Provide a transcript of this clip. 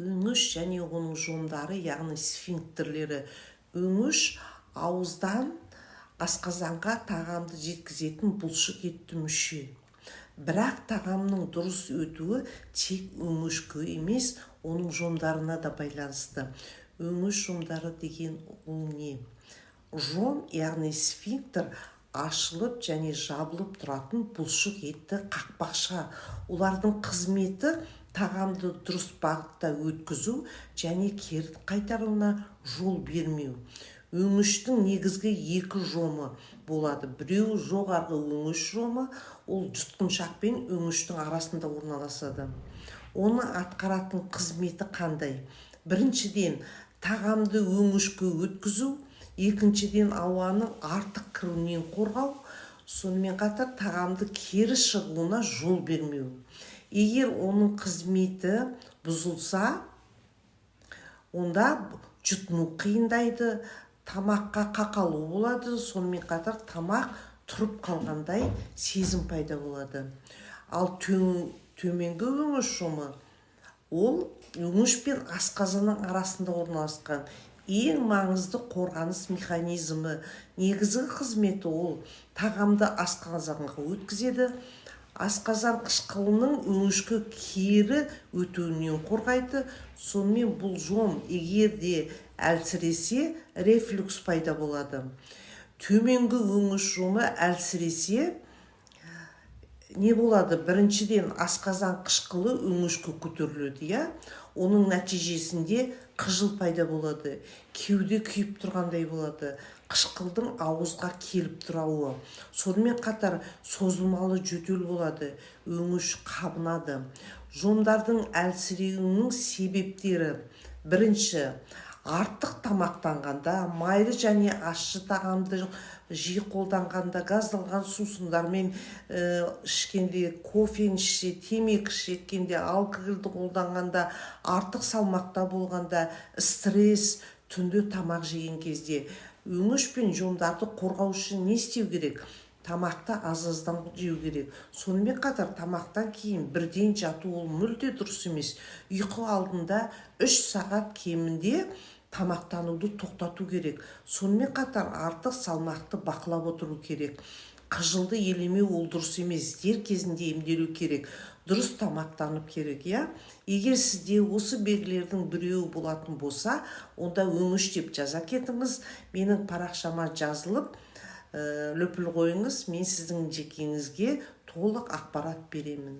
Өңіш және оның жолдары, яғни сфинктерлері. Өңіш ауыздан асқазанға тағамды жеткізетін бұлшық етті мүше. Бірақ тағамның дұрыс өтуі тек өңішке емес, оның жолдарына да байланысты. Өңіш жолдары деген ол не? Жол, яғни сфинктер, ашылып және жабылып тұратын бұлшық етті қақпақша. Олардың қызметі тағамды дұрыс бағытта өткізу және кері қайтаруына жол бермеу. Өңіштің негізгі екі жомы болады. Біреу жоғарғы өңіш жомы, ол жұтқыншақ пен өңіштің арасында орналасады. Оны атқаратын қызметі қандай? Біріншіден, тағамды өңішке өткізу, екіншіден, ауаның артық кіруінен қорғау, сонымен қатар тағамды кері шығуына жол бермеу. Егер оның қызметі бұзылса, онда жұтыну қиындайды, тамаққа қақалу болады, сонымен қатар тамақ тұрып қалғандай сезім пайда болады. Ал төменгі өңіш жомы, ол өңіш пен асқазанның арасында орналасқан ең маңызды қорғаныс механизмі. Негізгі қызметі ол тағамды асқазанға өткізеді, асқазан қышқылының өңішке кері өтуінен қорғайды. Сонымен бұл жол егер де әлсіресе, рефлюкс пайда болады. Төменгі өңіш жолы әлсіресе, не болады? Біріншіден, асқазан қышқылы өңішке көтеріледі, оның нәтижесінде қыжыл пайда болады, кеуде күйіп тұрғандай болады, қышқылдың ауызға келіп тұрауы. Сонымен қатар созылмалы жөтел болады, өңіш қабынады. Жолдардың әлсіреуінің себептері: бірінші, артық тамақтанғанда, майлы және ащы тағамды жиі қолданғанда, газдалған сусындармен ішкенде, кофені ішсе, темекі шеккенде, алкогольді қолданғанда, артық салмақта болғанда, стресс, түнде тамақ жеген кезде. Өңіш пен жолдарды қорғау үшін не істеу керек? Тамақты аз-аздан жеу керек. Сонымен қатар тамақтан кейін бірден жату ол мүлде дұрыс емес. Ұйқы алдында 3 сағат кемінде тамақтануды тоқтату керек. Сонымен қатар артық салмақты бақылап отыру керек. Қыжылды елемеу ол дұрыс емес, дер кезінде емделу керек. Дұрыс тамақтанып керек, Егер сізде осы белгілердің біреуі болатын болса, онда өңіш деп жаза кетіңіз, менің парақшама жазылып лүпіл қойыңыз, мен сіздің жекеңізге толық ақпарат беремін.